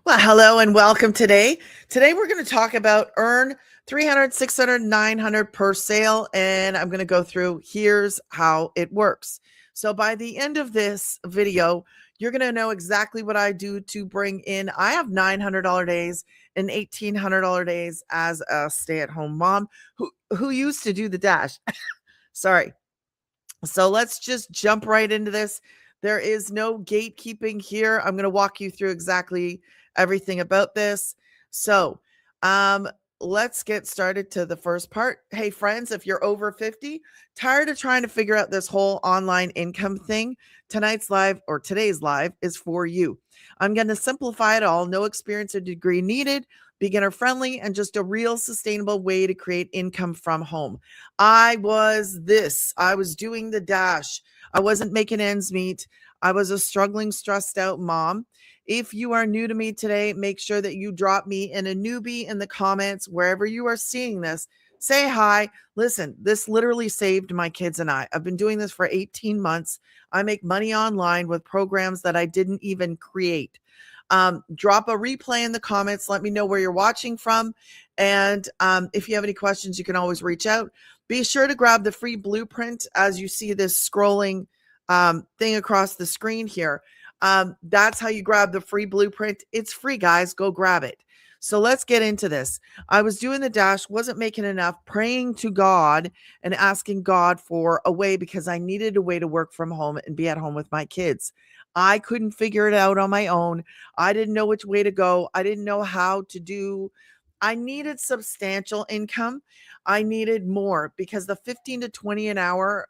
Well, hello and welcome today. Today we're going to talk about earn 300, 600, 900 per sale. And I'm going to go through here's how it works. So by the end of this video, you're going to know exactly what I do to bring in. I have $900 days and $1,800 days as a stay-at-home mom who used to do the dash. Sorry. So let's just jump right into this. There is no gatekeeping here. I'm going to walk you through exactly everything about this. So, let's get started to the first part. Hey, friends, if you're over 50, tired of trying to figure out this whole online income thing, tonight's live or today's live is for you. I'm going to simplify it all. No experience or degree needed, beginner friendly, and just a real sustainable way to create income from home. I was doing the dash. I wasn't making ends meet. I was a struggling, stressed out mom. If you are new to me today, make sure that you drop me in a newbie in the comments wherever you are seeing this. Say hi. Listen, this literally saved my kids and I. I've been doing this for 18 months. I make money online with programs that I didn't even create. Drop a replay in the comments. Let me know where you're watching from. And if you have any questions, you can always reach out. Be sure to grab the free blueprint as you see this scrolling thing across the screen here. That's how you grab the free blueprint. It's free, guys. Go grab it. So let's get into this. I was doing the dash, wasn't making enough, praying to God and asking God for a way because I needed a way to work from home and be at home with my kids. I couldn't figure it out on my own. I didn't know which way to go. I didn't know how to do. I needed substantial income. I needed more because the 15 to 20 an hour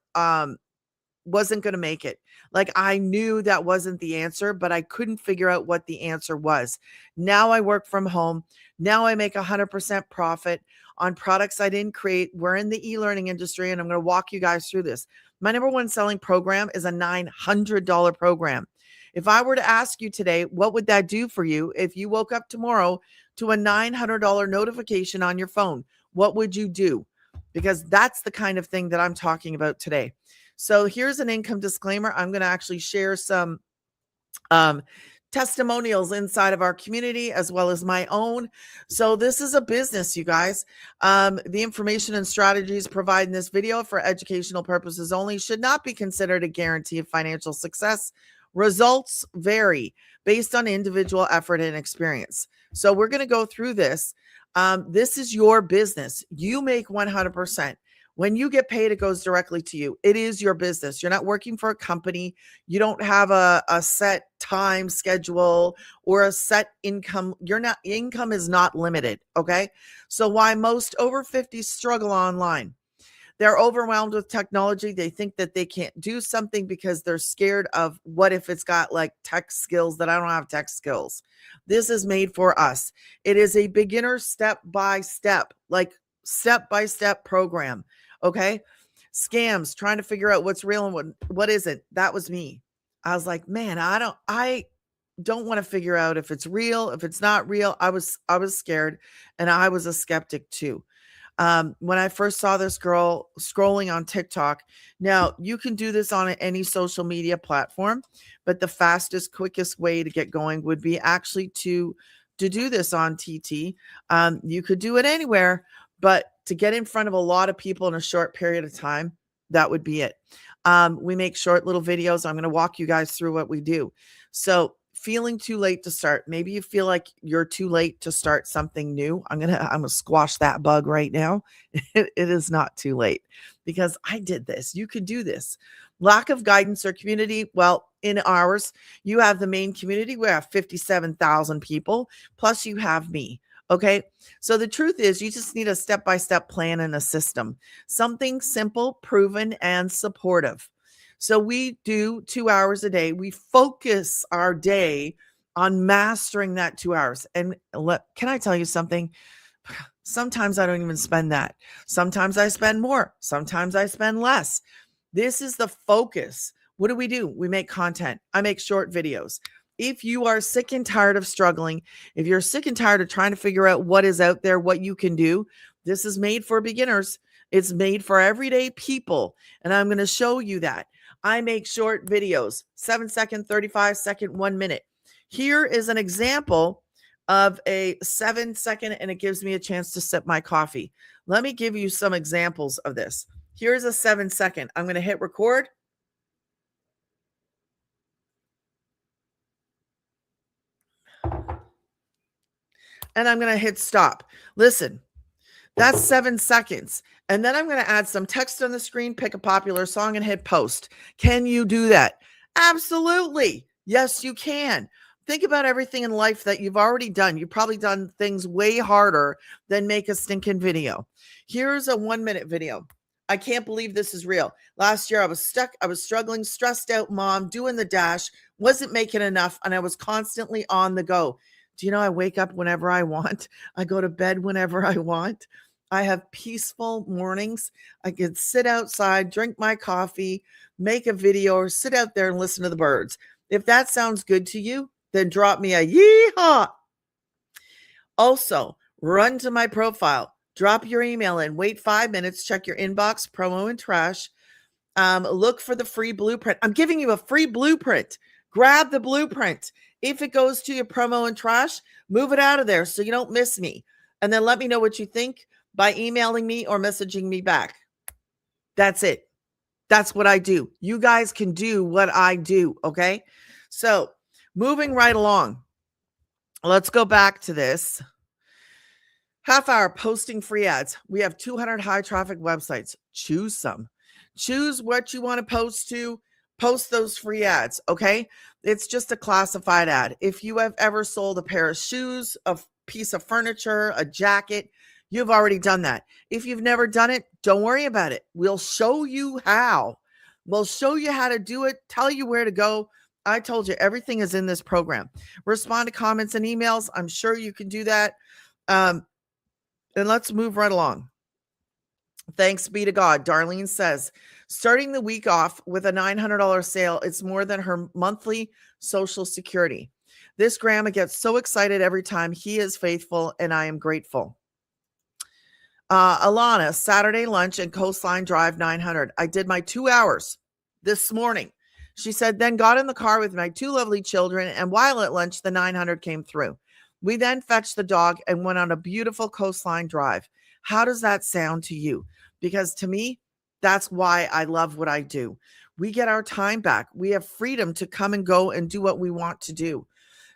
wasn't going to make it. Like I knew that wasn't the answer, but I couldn't figure out what the answer was. Now I work from home. Now I make 100% profit on products I didn't create. We're in the e-learning industry and I'm going to walk you guys through this. My number one selling program is a $900 program. If I were to ask you today, what would that do for you if you woke up tomorrow to a $900 notification on your phone? What would you do? Because that's the kind of thing that I'm talking about today. So here's an income disclaimer. I'm going to actually share some testimonials inside of our community as well as my own. So this is a business, you guys. The information and strategies provided in this video for educational purposes only should not be considered a guarantee of financial success. Results vary based on individual effort and experience. So we're going to go through this. This is your business. You make 100%. When you get paid, it goes directly to you. It is your business. You're not working for a company. You don't have a set time schedule or a set income. Income is not limited. Okay. So why most over 50s struggle online? They're overwhelmed with technology. They think that they can't do something because they're scared of what if it's got like tech skills that I don't have tech skills. This is made for us. It is a beginner step-by-step program. Okay. Scams, trying to figure out what's real and what isn't. That was me. I was like, man, I don't want to figure out if it's real, if it's not real. I was scared and I was a skeptic too. When I first saw this girl scrolling on TikTok, now you can do this on any social media platform, but the fastest, quickest way to get going would be actually to do this on TT. You could do it anywhere, but to get in front of a lot of people in a short period of time, that would be it. We make short little videos. I'm going to walk you guys through what we do. So feeling too late to start. Maybe you feel like you're too late to start something new. I'm going to squash that bug right now. It is not too late because I did this. You could do this. Lack of guidance or community. Well, in ours, you have the main community. We have 57,000 people. Plus you have me. Okay. So the truth is you just need a step-by-step plan and a system, something simple, proven, and supportive. So we do 2 hours a day. We focus our day on mastering that 2 hours. And can I tell you something? Sometimes I don't even spend that. Sometimes I spend more. Sometimes I spend less. This is the focus. What do? We make content. I make short videos. If you are sick and tired of struggling, if you're sick and tired of trying to figure out what is out there, what you can do, this is made for beginners. It's made for everyday people. And I'm going to show you that. I make short videos, 7 second, 35 second, 1 minute. Here is an example of a 7-second, and it gives me a chance to sip my coffee. Let me give you some examples of this. Here's a 7-second. I'm going to hit record. And I'm going to hit stop. Listen, that's 7 seconds. And then I'm going to add some text on the screen, pick a popular song, and hit post. Can you do that? Absolutely. Yes, you can. Think about everything in life that you've already done. You've probably done things way harder than make a stinking video. Here's a 1-minute video. I can't believe this is real. Last year, I was stuck. I was struggling, stressed out mom, doing the dash, wasn't making enough, and I was constantly on the go. Do you know I wake up whenever I want? I go to bed whenever I want. I have peaceful mornings. I can sit outside, drink my coffee, make a video, or sit out there and listen to the birds. If that sounds good to you, then drop me a yeehaw. Also, run to my profile, drop your email in, wait 5 minutes, check your inbox, promo and trash. Look for the free blueprint. I'm giving you a free blueprint. Grab the blueprint. If it goes to your promo and trash, move it out of there so you don't miss me. And then let me know what you think by emailing me or messaging me back. That's it. That's what I do. You guys can do what I do, okay? So moving right along. Let's go back to this. Half hour posting free ads. We have 200 high traffic websites. Choose some. Choose what you want to post to. Post those free ads, okay? It's just a classified ad. If you have ever sold a pair of shoes, a piece of furniture, a jacket, you've already done that. If you've never done it, don't worry about it. We'll show you how. We'll show you how to do it, tell you where to go. I told you, everything is in this program. Respond to comments and emails. I'm sure you can do that. And let's move right along. Thanks be to God. Darlene says, starting the week off with a $900 sale, it's more than her monthly Social Security. This grandma gets so excited every time. He is faithful, and I am grateful. Alana, Saturday lunch and Coastline Drive 900. I did my 2 hours this morning. She said, then got in the car with my 2 lovely children, and while at lunch, the 900 came through. We then fetched the dog and went on a beautiful coastline drive. How does that sound to you? Because to me, that's why I love what I do. We get our time back. We have freedom to come and go and do what we want to do.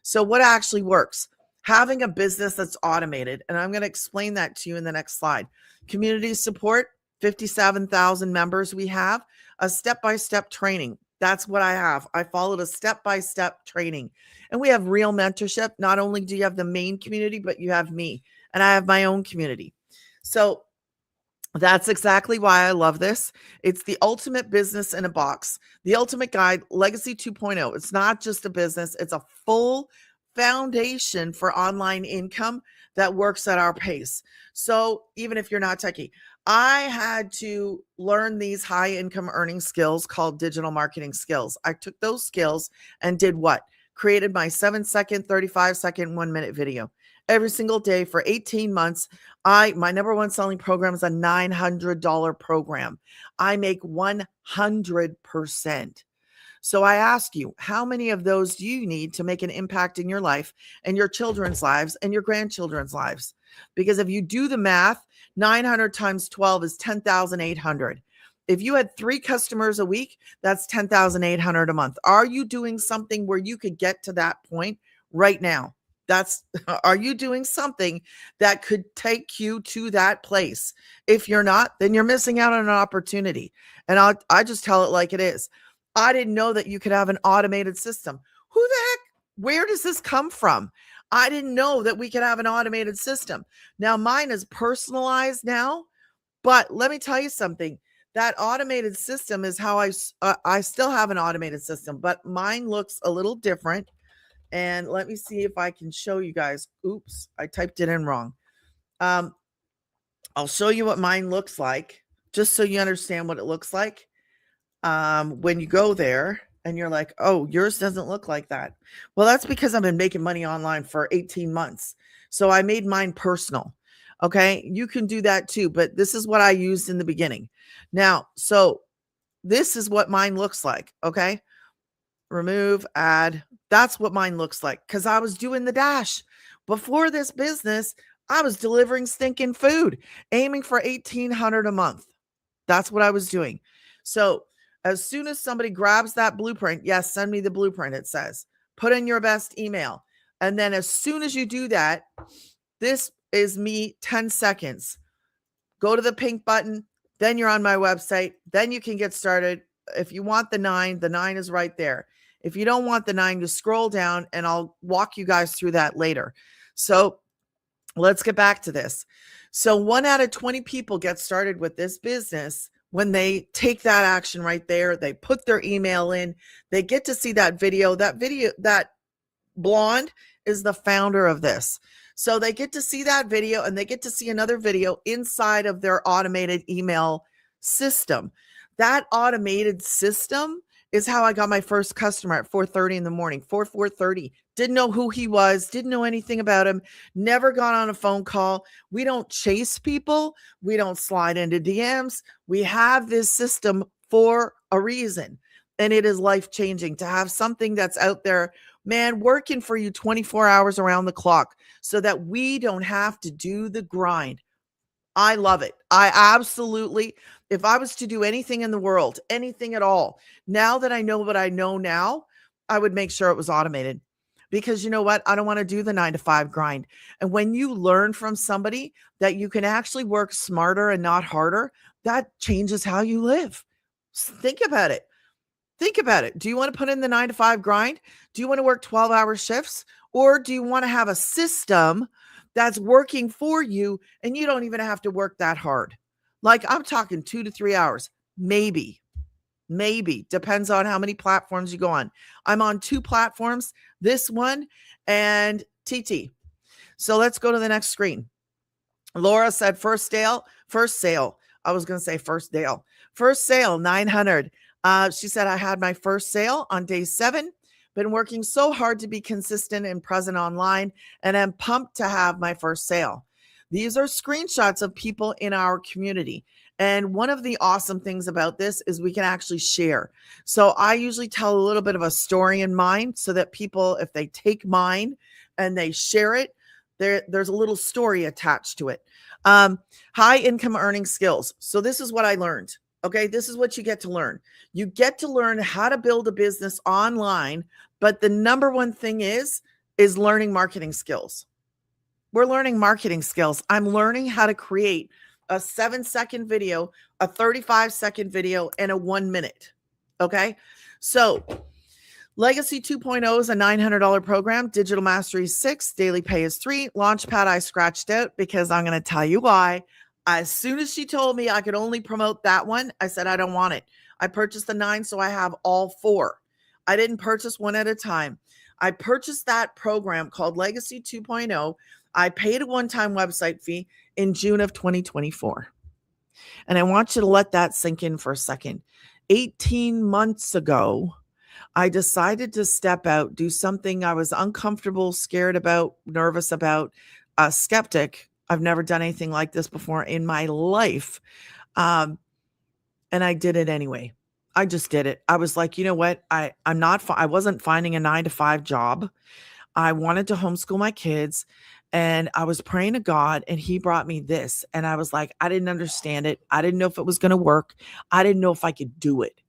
So what actually works? Having a business that's automated, and I'm going to explain that to you in the next slide. Community support, 57,000 members we have, a step-by-step training. That's what I have. I followed a step-by-step training. And we have real mentorship. Not only do you have the main community, but you have me. And I have my own community. So that's exactly why I love this. It's the ultimate business in a box. The ultimate guide, Legacy 2.0. It's not just a business. It's a full foundation for online income that works at our pace. So even if you're not techie, I had to learn these high income earning skills called digital marketing skills. I took those skills and did what? Created my 7-second, 35-second, 1-minute video every single day for 18 months. My number one selling program is a $900 program. I make 100%. So I ask you, how many of those do you need to make an impact in your life and your children's lives and your grandchildren's lives? Because if you do the math, 900 times 12 is 10,800. If you had 3 customers a week, that's 10,800 a month. Are you doing something where you could get to that point right now? Are you doing something that could take you to that place? If you're not, then you're missing out on an opportunity. And I just tell it like it is. I didn't know that you could have an automated system. Who the heck? Where does this come from? I didn't know that we could have an automated system. Now mine is personalized now, but let me tell you something. That automated system is how I still have an automated system, but mine looks a little different. And let me see if I can show you guys. Oops, I typed it in wrong. I'll show you what mine looks like, just so you understand what it looks like. When you go there and you're like, oh, yours doesn't look like that. Well, that's because I've been making money online for 18 months. So I made mine personal. Okay. You can do that too, but this is what I used in the beginning. Now, so this is what mine looks like. Okay. Remove, add. That's what mine looks like because I was doing the dash. Before this business, I was delivering stinking food, aiming for $1,800 a month. That's what I was doing. So as soon as somebody grabs that blueprint, yes, send me the blueprint, it says. Put in your best email. And then as soon as you do that, this is me 10 seconds. Go to the pink button. Then you're on my website. Then you can get started. If you want the 9 is right there. If you don't want the 9, just scroll down and I'll walk you guys through that later. So let's get back to this. So 1 out of 20 people get started with this business when they take that action right there. They put their email in. They get to see that video. That blonde is the founder of this. So they get to see that video and they get to see another video inside of their automated email system. That automated system is how I got my first customer at 4:30 in the morning, 4:30. Didn't know who he was, didn't know anything about him, never got on a phone call. We don't chase people. We don't slide into DMs. We have this system for a reason. And it is life-changing to have something that's out there, man, working for you 24 hours around the clock so that we don't have to do the grind. I love it. I absolutely, if I was to do anything in the world, anything at all, now that I know what I know now, I would make sure it was automated. Because you know what? I don't want to do the 9 to 5 grind. And when you learn from somebody that you can actually work smarter and not harder, that changes how you live. Think about it. Think about it. Do you want to put in the 9 to 5 grind? Do you want to work 12-hour shifts? Or do you want to have a system that's working for you and you don't even have to work that hard? Like I'm talking 2 to 3 hours, maybe, depends on how many platforms you go on. I'm on 2 platforms, this one and TT. So let's go to the next screen. Laura said first sale. I was going to say first sale, 900. She said, I had my first sale on day 7. Been working so hard to be consistent and present online, and I'm pumped to have my first sale. These are screenshots of people in our community. And one of the awesome things about this is we can actually share. So I usually tell a little bit of a story in mine so that people, if they take mine and they share it, there's a little story attached to it. High income earning skills. So this is what I learned. Okay, this is what you get to learn. You get to learn how to build a business online, but the number one thing is learning marketing skills. We're learning marketing skills. I'm learning how to create a 7-second video, a 35-second video, and a 1 minute. Okay, so Legacy 2.0 is a $900 program. Digital Mastery 6, daily pay is 3. Launchpad I scratched out because I'm going to tell you why. As soon as she told me I could only promote that one, I said, I don't want it. I purchased the 9, so I have all 4. I didn't purchase one at a time. I purchased that program called Legacy 2.0. I paid a one-time website fee in June of 2024. And I want you to let that sink in for a second. 18 months ago, I decided to step out, do something I was uncomfortable, scared about, nervous about, a skeptic. I've never done anything like this before in my life. And I did it anyway. I just did it. I was like, you know what? I wasn't finding a 9 to 5 job. I wanted to homeschool my kids and I was praying to God and he brought me this. And I was like, I didn't understand it. I didn't know if it was going to work. I didn't know if I could do it.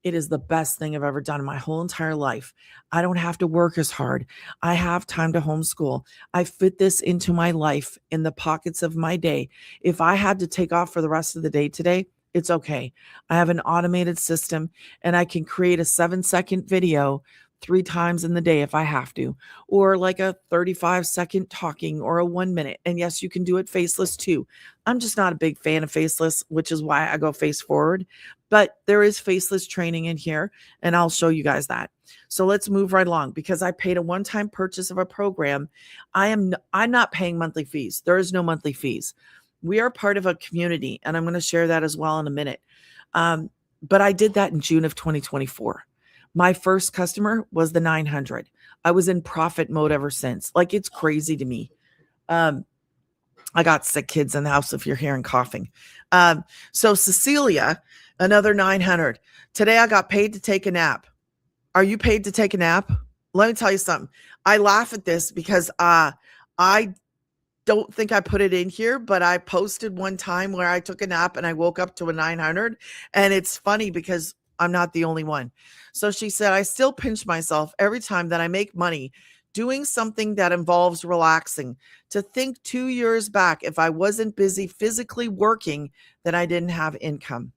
It is the best thing I've ever done in my whole entire life. I don't have to work as hard. I have time to homeschool. I fit this into my life in the pockets of my day. If I had to take off for the rest of the day today, it's okay. I have an automated system and I can create a 7-second video 3 times in the day if I have to, or like a 35-second talking or a 1 minute. And yes, you can do it faceless too. I'm just not a big fan of faceless, which is why I go face forward. But there is faceless training in here, and I'll show you guys that. So let's move right along because I paid a one-time purchase of a program. I'm not paying monthly fees. There is no monthly fees. We are part of a community, and I'm going to share that as well in a minute. But I did that in June of 2024. My first customer was the 900. I was in profit mode ever since. Like, it's crazy to me. I got sick kids in the house if you're hearing coughing. So Cecilia, another 900. Today I got paid to take a nap. Are you paid to take a nap? Let me tell you something. I laugh at this because I I don't think I put it in here, but I posted one time where I took a nap and I woke up to a 900. And it's funny because I'm not the only one. So she said, I still pinch myself every time that I make money doing something that involves relaxing. To think 2 years back, if I wasn't busy physically working, then I didn't have income.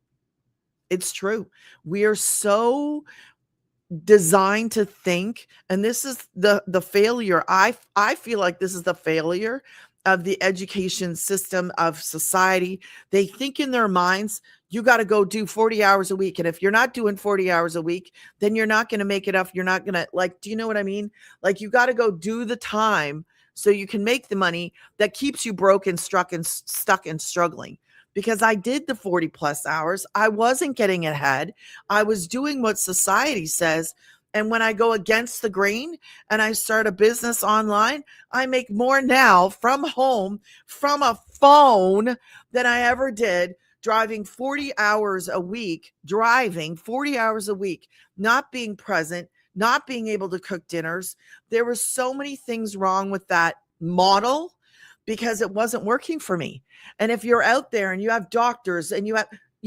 It's true. We are so designed to think, and this is the failure. I feel like this is the failure of the education system of society. They think in their minds, you got to go do 40 hours a week, and if you're not doing 40 hours a week, then you're not going to make it up. You're not going to, like, do you know what I mean? Like, you got to go do the time so you can make the money that keeps you broke and stuck and struggling. Because I did the 40 plus hours, I wasn't getting ahead. I was doing what society says. And when I go against the grain and I start a business online, I make more now from home, from a phone, than I ever did driving 40 hours a week, not being present, not being able to cook dinners. There were so many things wrong with that model because it wasn't working for me. And if you're out there and you have doctors and you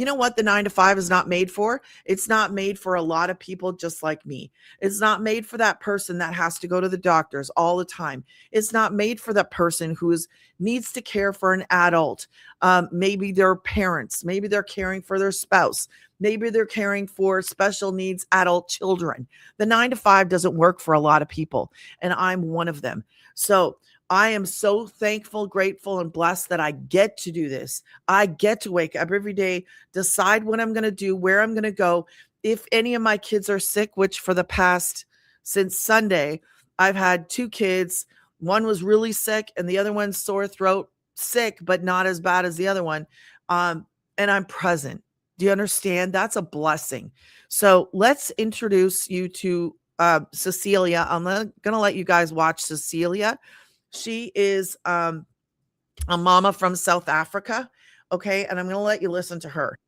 know what the 9 to 5 is not made for? It's not made for a lot of people just like me. It's not made for that person that has to go to the doctors all the time. It's not made for that person who needs to care for an adult. Maybe their parents, maybe they're caring for their spouse, maybe they're caring for special needs adult children. The 9 to 5 doesn't work for a lot of people, and I'm one of them. So I am so thankful, grateful, and blessed that I get to do this. I get to wake up every day, decide what I'm going to do, where I'm going to go. If any of my kids are sick, which for the past, since Sunday, I've had two kids. One was really sick and the other one's sore throat, sick, but not as bad as the other one. And I'm present. Do you understand? That's a blessing. So let's introduce you to Cecilia. I'm going to let you guys watch Cecilia. She is a mama from South Africa. Okay. And I'm going to let you listen to her.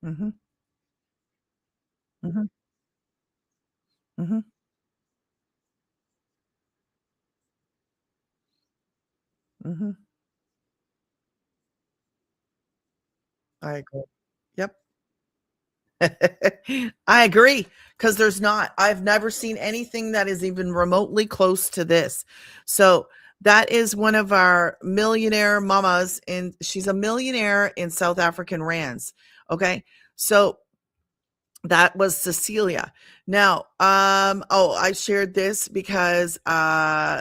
Mhm. Mhm. Mhm. Mhm. I agree. Yep. I agree because there's not. I've never seen anything that is even remotely close to this. So that is one of our millionaire mamas, and she's a millionaire in South African rands. Okay. So that was Cecilia. Now, I shared this because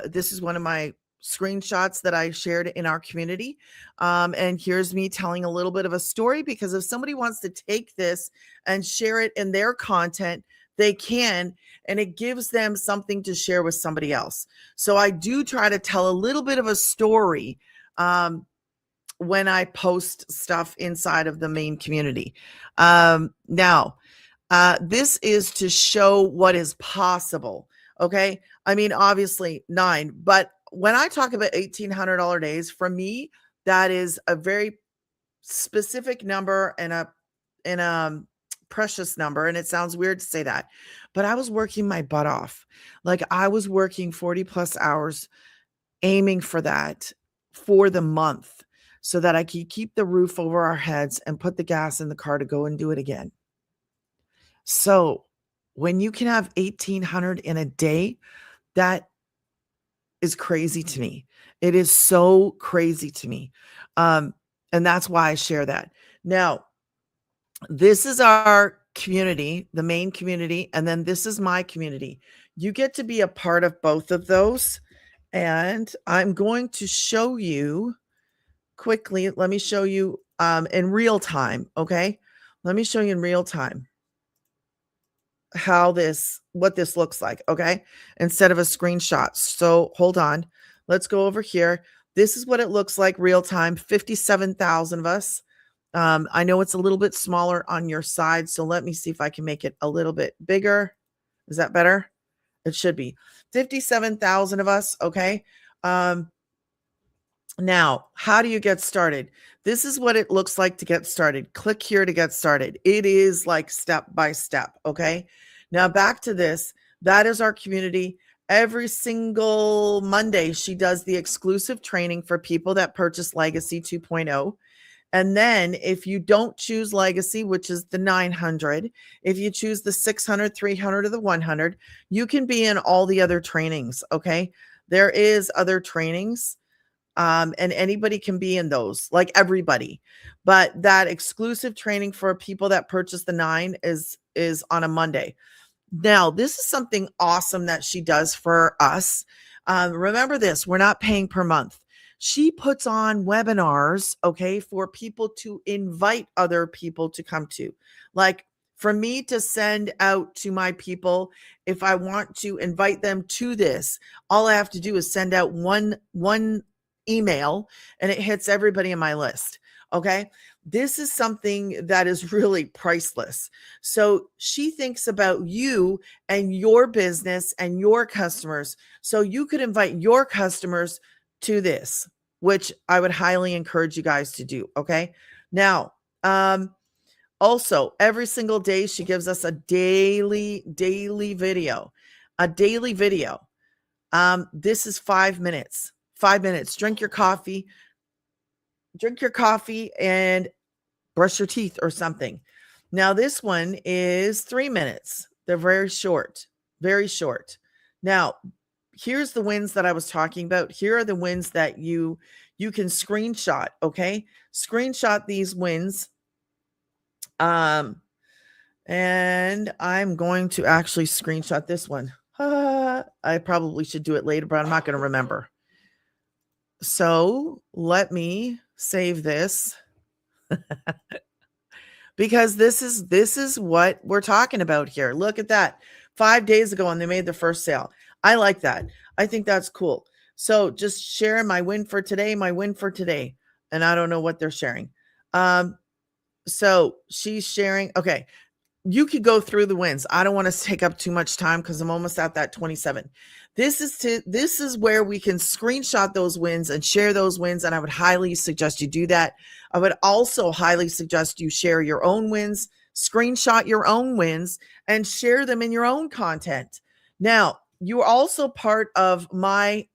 this is one of my screenshots that I shared in our community. And here's me telling a little bit of a story because if somebody wants to take this and share it in their content, they can, and it gives them something to share with somebody else. So I do try to tell a little bit of a story when I post stuff inside of the main community. Now, this is to show what is possible. Okay. I mean, obviously 9, but when I talk about $1,800 days, for me, that is a very specific number and a precious number. And it sounds weird to say that, but I was working my butt off. Like I was working 40 plus hours aiming for that for the month so that I could keep the roof over our heads and put the gas in the car to go and do it again. So, when you can have 1,800 in a day, that is crazy to me. It is so crazy to me. Um, and that's why I share that. Now, this is our community, the main community, and then this is my community. You get to be a part of both of those. And I'm going to show you quickly. Let me show you in real time. Okay. Let me show you in real time what this looks like, okay? Instead of a screenshot. So hold on. Let's go over here. This is what it looks like real time, 57,000 of us. I know it's a little bit smaller on your side, so let me see if I can make it a little bit bigger. Is that better? It should be 57,000 of us, okay? Now, how do you get started? This is what it looks like to get started. Click here to get started. It is like step by step. Okay. Now, back to this. That is our community. Every single Monday, she does the exclusive training for people that purchase Legacy 2.0. And then if you don't choose Legacy, which is the 900, if you choose the 600, 300, or the 100, you can be in all the other trainings. Okay. There is other trainings and anybody can be in those, like everybody. But that exclusive training for people that purchase the 9 is on a Monday. Now, this is something awesome that she does for us. Remember this, we're not paying per month. She puts on webinars, okay, for people to invite other people to come to. Like for me to send out to my people, if I want to invite them to this, all I have to do is send out one email and it hits everybody in my list. Okay. This is something that is really priceless. So she thinks about you and your business and your customers. So you could invite your customers to this, which I would highly encourage you guys to do. Okay. Now, also every single day, she gives us a daily video, a daily video. This is 5 minutes, 5 minutes. Drink your coffee and brush your teeth or something. Now, this one is 3 minutes. They're very short, very short. Now, here's the wins that I was talking about. Here are the wins that you can screenshot. Okay. Screenshot these wins. And I'm going to actually screenshot this one. I probably should do it later, but I'm not going to remember. So let me save this because this is what we're talking about here. Look at that. 5 days ago and they made the first sale. I like that. I think that's cool. So just sharing my win for today, And I don't know what they're sharing. So she's sharing. Okay. you could go through the wins. I don't want to take up too much time because I'm almost at that 27. This is where we can screenshot those wins and share those wins. And I would highly suggest you do that. I would also highly suggest you share your own wins, screenshot your own wins, and share them in your own content. Now, you are also part of my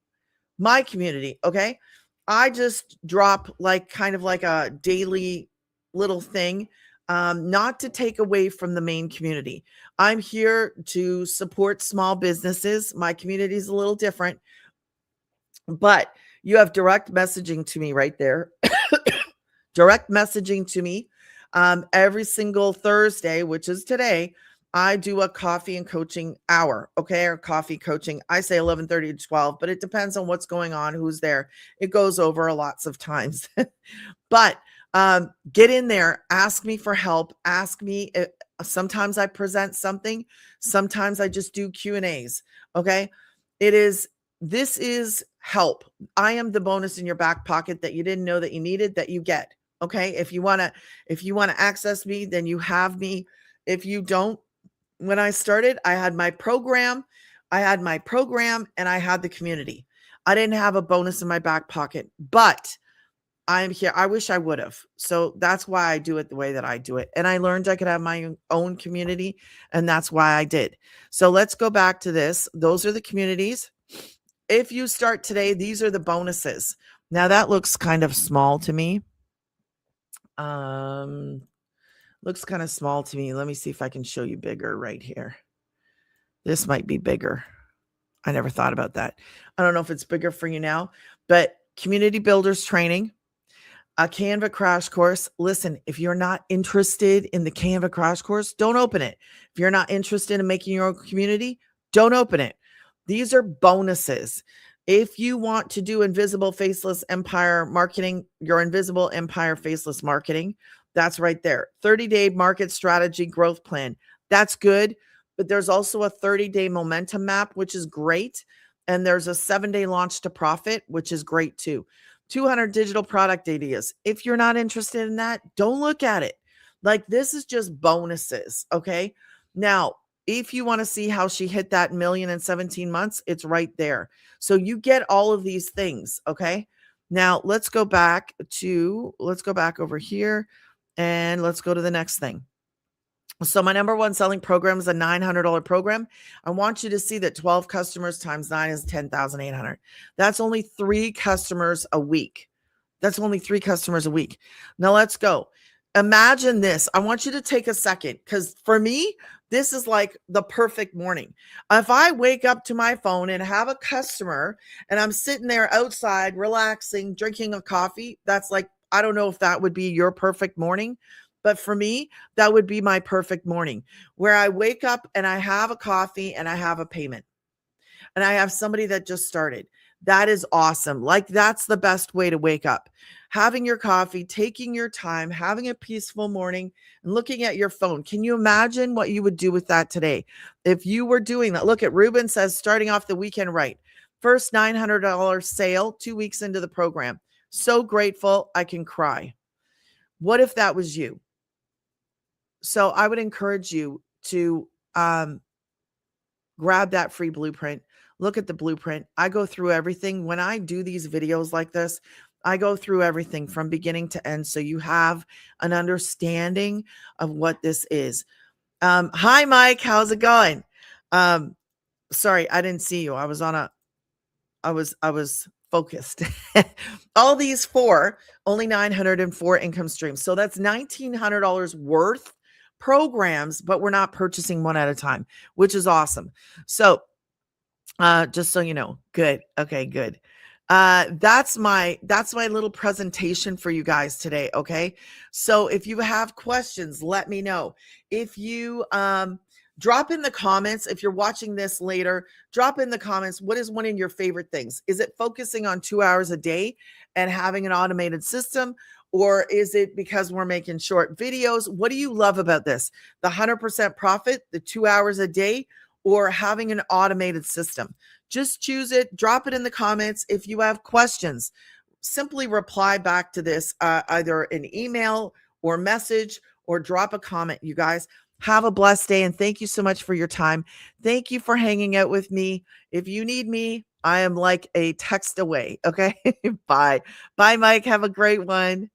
community. Okay. I just drop like kind of like a daily little thing, not to take away from the main community. I'm here to support small businesses. My community is a little different, but you have direct messaging to me right there. Direct messaging to me every single Thursday, which is today. I do a coffee and coaching hour, okay, or coffee coaching. I say 11:30 to 12, but it depends on what's going on, who's there. It goes over lots of times. But get in there, ask me for help, ask me. Sometimes I present something, sometimes I just do Q&As, okay? This is help. I am the bonus in your back pocket that you didn't know that you needed, that you get, okay? If you want to access me, then you have me. If you don't, when I started, I had my program, and I had the community. I didn't have a bonus in my back pocket, but I'm here. I wish I would have. So that's why I do it the way that I do it. And I learned I could have my own community, and that's why I did. So let's go back to this. Those are the communities. If you start today, these are the bonuses. Now that looks kind of small to me. Looks kind of small to me. Let me see if I can show you bigger right here. This might be bigger. I never thought about that. I don't know if it's bigger for you now, but community builders training, a Canva crash course. Listen, if you're not interested in the Canva crash course, don't open it. If you're not interested in making your own community, don't open it. These are bonuses. If you want to do invisible faceless empire marketing, your invisible empire faceless marketing, that's right there. 30-day market strategy growth plan. That's good. But there's also a 30-day momentum map, which is great. And there's a 7-day launch to profit, which is great too. 200 digital product ideas. If you're not interested in that, don't look at it. Like, this is just bonuses. Okay. Now, if you want to see how she hit that million in 17 months, it's right there. So you get all of these things. Okay. Now let's go back over here. And let's go to the next thing. So my number one selling program is a $900 program. I want you to see that 12 customers times 9 is 10,800. That's only 3 customers a week. Now let's go. Imagine this. I want you to take a second, because for me, this is like the perfect morning. If I wake up to my phone and have a customer and I'm sitting there outside relaxing, drinking a coffee, that's like, I don't know if that would be your perfect morning, but for me, that would be my perfect morning, where I wake up and I have a coffee and I have a payment and I have somebody that just started. That is awesome. Like, that's the best way to wake up. Having your coffee, taking your time, having a peaceful morning, and looking at your phone. Can you imagine what you would do with that today if you were doing that? Look at Ruben says, starting off the weekend right. First $900 sale 2 weeks into the program. So grateful, I can cry. What if that was you? So I would encourage you to grab that free blueprint. Look at the blueprint. I go through everything. When I do these videos like this, I go through everything from beginning to end, so you have an understanding of what this is. Hi, Mike. How's it going? Sorry, I didn't see you. I was focused. All these 4, only 904 income streams. So that's $1,900 worth programs, but we're not purchasing one at a time, which is awesome. So just so you know, good. Okay, good. That's my little presentation for you guys today. Okay. So if you have questions, let me know. If you, drop in the comments. If you're watching this later, drop in the comments. What is one of your favorite things? Is it focusing on 2 hours a day and having an automated system? Or is it because we're making short videos? What do you love about this? The 100% profit, the 2 hours a day, or having an automated system? Just choose it. Drop it in the comments. If you have questions, simply reply back to this, either an email or message, or drop a comment, you guys. Have a blessed day. And thank you so much for your time. Thank you for hanging out with me. If you need me, I am like a text away. Okay. Bye. Bye, Mike. Have a great one.